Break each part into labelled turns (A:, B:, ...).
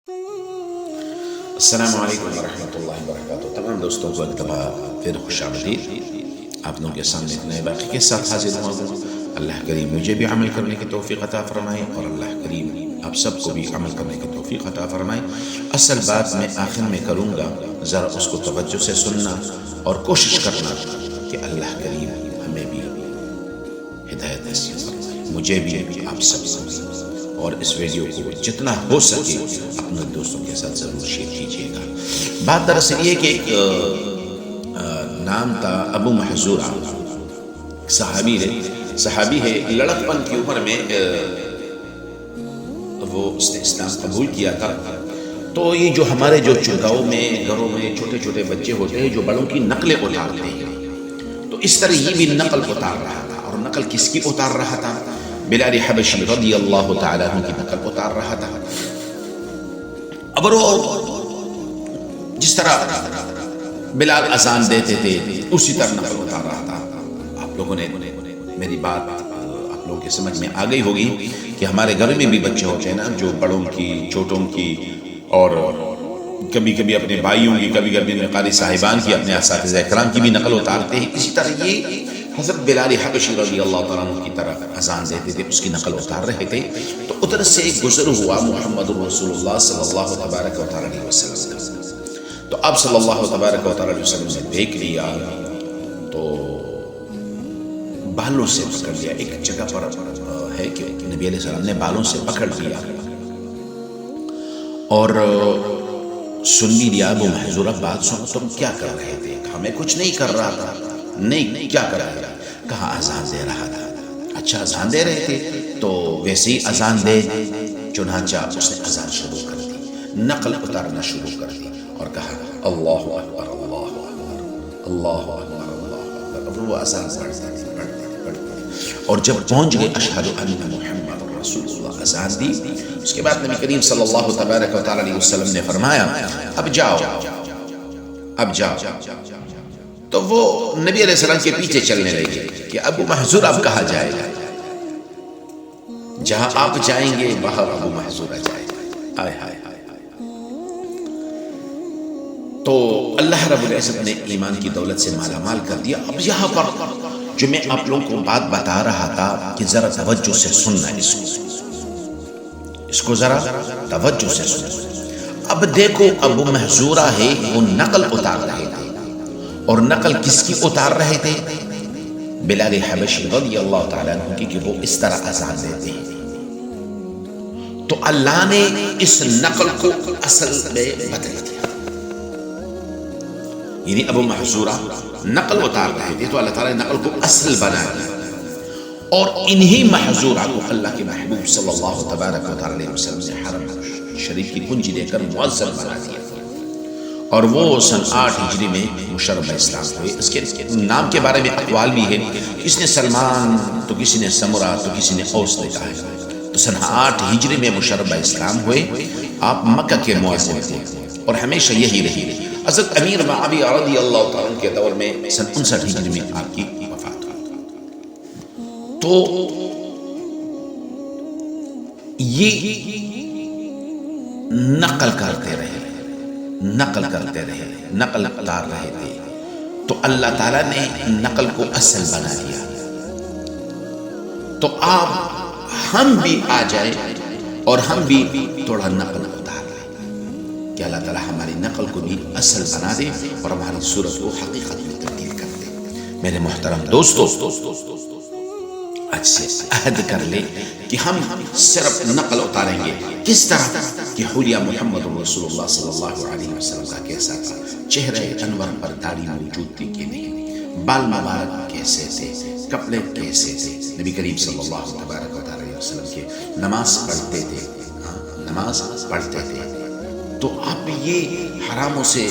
A: السلام علیکم ورحمۃ اللہ وبرکاتہ۔ تمام دوستوں کو ایک دفعہ پھر خوش آمدید۔ آپ لوگوں کے سامنے ایک نئے واقعے کے ساتھ حاضر ہوا ہوں۔ اللہ کریم مجھے بھی عمل کرنے کی توفیق عطا فرمائے اور اللہ کریم آپ سب کو بھی عمل کرنے کی توفیق عطا فرمائے۔ اصل بات میں آخر میں کروں گا، ذرا اس کو توجہ سے سننا اور کوشش کرنا کہ اللہ کریم ہمیں بھی ہدایت نصیب فرمائے، مجھے بھی آپ سب کو۔ اور اس ویڈیو کو جتنا ہو سکے اپنے دوستوں کے ساتھ ضرور شیئر کیجیے گا۔ بات دراصل یہ کہ ایک نام تھا ابو محذورہ، صحابی ہے، لڑکپن کی عمر میں وہ اس نے اسلام قبول کیا تھا۔ تو یہ جو ہمارے جو چوداؤں میں گھروں میں چھوٹے چھوٹے بچے ہوتے ہیں جو بڑوں کی نقلیں اتارتے ہیں، تو اس طرح یہ بھی نقل اتار رہا تھا۔ اور نقل کس کی اتار رہا تھا؟ بلال حبشی رضی اللہ تعالیٰ عنہ کی نقل اتار رہا تھا۔ اب وہ جس طرح بلال اذان دیتے تھے اسی طرح نقل اتار رہا تھا۔ آپ لوگوں نے میری بات آپ لوگوں کے سمجھ میں آ گئی ہوگی کہ ہمارے گھر میں بھی بچے ہوتے ہیں نا جو بڑوں کی، چھوٹوں کی، اور کبھی کبھی اپنے بھائیوں کی، کبھی کبھی اپنے قاری صاحبان کی، اپنے اساتذہ کرام کی بھی نقل اتارتے ہیں۔ اسی طرح یہ حضرت بلال حبشی رضی اللہ تعالیٰ عنہ کی طرف اذان دیتے تھے، اس کی نقل اتار رہے تھے۔ تو ادھر سے گزر ہوا محمد رسول اللہ صلی اللہ تبارک و تعالیٰ علیہ وسلم، تو آپ صلی اللہ تبارک و تعالیٰ علیہ وسلم نے دیکھ لیا تو بالوں سے پکڑ لیا۔ ایک جگہ پر ہے کہ نبی علیہ السلام نے بالوں سے پکڑ لیا اور سن بھی لیا۔ ابو محذورہ بات سنو، تم کیا کر رہے تھے؟ ہمیں کچھ نہیں کر رہا تھا۔ نہیں، کیا کر رہا تھا؟ کہا اذان دے رہا تھا۔ اچھا، اذان دے رہے تھے؟ تو ویسے ہی اذان دے، چنانچہ اس نے اذان شروع کر دی، نقل اتارنا شروع کر دی اور کہا اللہ اکبر اللہ اکبر اللہ اکبر اللہ اکبر۔ اب وہ اذان پڑھتے اور جب پہنچ گئے اشہد ان محمد رسول اللہ، اذان دی۔ اس کے بعد نبی کریم صلی اللہ تبارک و تعالیٰ علیہ وسلم نے فرمایا اب جاؤ اب جاؤ۔ تو وہ نبی علیہ السلام کے پیچھے چلنے لگے کہ ابو محذور اب کہا جائے گا، جہاں آپ جائیں گے وہاں ابو محذورہ جائے گا۔ آئے ہائے ہائے۔ تو اللہ رب العزت نے ایمان کی دولت سے مالا مال کر دیا۔ اب یہاں پر جو میں آپ لوگوں کو بات بتا رہا تھا کہ ذرا توجہ سے سننا، اس کو ذرا توجہ سے سننا۔ اب دیکھو ابو محذورہ ہے، وہ نقل اتار رہے تھے، اور نقل کس کی اتار رہے تھے؟ بلال حبشی رضی اللہ تعالیٰ عنہ کی، کہ وہ اس طرح اذان دیتے ہیں۔ تو اللہ نے اس نقل کو اصل میں بدل دیا، یعنی ابو محذورہ نقل اتار رہے تھے تو اللہ تعالیٰ نے نقل کو اصل بنا دیا، اور انہی محذورہ کو اللہ کے محبوب صلی اللہ تبارک و تعالیٰ علیہ وسلم نے حرم شریف کی کنجی دے کر مؤذن بنا دیا، اور وہ سن 8 ہجری میں مشرب اسلام ہوئے۔ اس کے نام کے بارے میں اقوال بھی ہے، کسی نے سلمان تو کسی نے سمرہ تو کسی نے اوس نے کہا ہے۔ تو سن 8 ہجری میں مشرب اسلام ہوئے۔ آپ مکہ کے مؤذن تھے اور ہمیشہ یہی رہی۔ حضرت امیر معاویہ رضی اللہ تعالیٰ عنہ کے دور میں سن 59 ہجری میں آپ کی وفات ہوئی۔ تو یہ نقل کرتے رہے، نقل اتار رہے تھے، تو اللہ تعالیٰ نے نقل کو اصل بنا دیا۔ تو آپ ہم بھی آ جائیں اور ہم بھی تھوڑا نقل اتار لیں کہ اللہ تعالیٰ ہماری نقل کو بھی اصل بنا دے اور ہماری صورت کو حقیقت میں تبدیل کر دے۔ میرے محترم دوستو، آج سے عہد کر لیں کہ ہم صرف نقل اتاریں گے۔ کس طرح کہ حلیہ محمد رسول اللہ صلی اللہ علیہ وسلم کا کیسا تھا، چہرہ انور پر داڑھی موجود تھی کہ نہیں، بال مبارک کیسے تھے، کپڑے کیسے تھے۔ نبی کریم صلی اللہ تبارک و تعالیٰ علیہ وسلم کے نماز پڑھتے تھے۔ تو آپ یہ حراموں سے،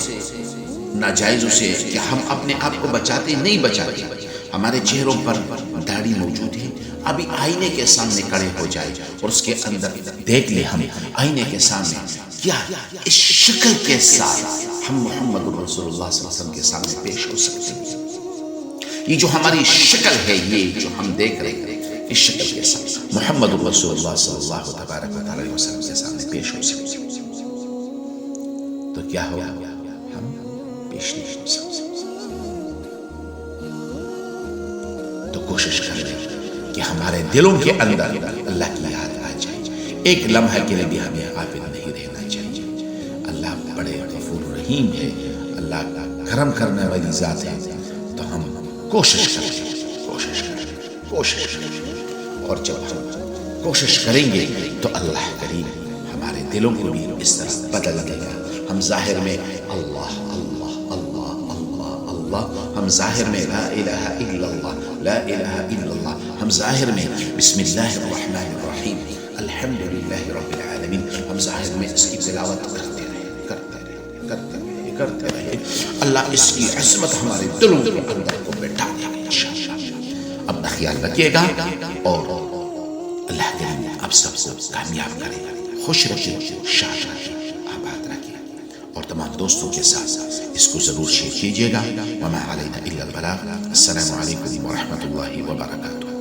A: ناجائزوں سے کہ ہم اپنے آپ کو بچاتے نہیں بچاتے، ہمارے چہروں پر داڑھی موجود ہے۔ ابھی آئینے کے سامنے کھڑے ہو جائے اور اس کے اندر دیکھ لے، ہم آئینے کے سامنے کیا اس شکل کے ساتھ ہم محمد رسول اللہ صلی اللہ علیہ وسلم کے سامنے پیش ہو سکتے ہیں۔ یہ جو ہماری شکل ہے، یہ جو ہم دیکھ رہے ہیں، اس شکل کے ساتھ محمد رسول اللہ صلی اللہ تبارک و تعالیٰ علیہ وسلم کے سامنے پیش ہو سکتے ہیں۔ تو کیا ہوگا؟ ہم پیش نہیں ہو سکتے. تو کوشش کریں کہ ہمارے دلوں کے اندر اللہ کی یاد آ جائے. ایک لمحہ کے لیے بھی ہمیں غافل نہیں رہنا چاہیے. اللہ بڑے غفور رحیم ہے، اللہ کرم کرنے والی ذات ہے. تو ہم کوشش کریں. اور جب ہم کوشش کریں گے تو اللہ کریم ہمارے دلوں کو بھی اس طرح بدل دے گا. ہم ظاہر میں اللہ اللہ اللہ اللہ اللہ، ہم ظاہر میں لا الہ الا اللہ لا الہ الا اللہ، ہم ظاہر میں بسم اللہ الرحمن الرحیم الحمدللہ رب العالمین، ہم ظاہر میں اس کی تلاوت کرتے رہے. اللہ اس کی عظمت ہمارے دلوں کے اندر کو بیٹھا دے گا انشاءاللہ. اپنا خیال رکھیے گا اور اللہ کریم آپ سب کو کامیاب کرے، خوش رکھے، شاد رکھے، آباد رکھے. اور تمام دوستوں کے ساتھ اس کو ضرور شیئر کیجیے گا. وما علینا الا البلاغ. السلام علیکم ورحمۃ اللہ وبرکاتہ.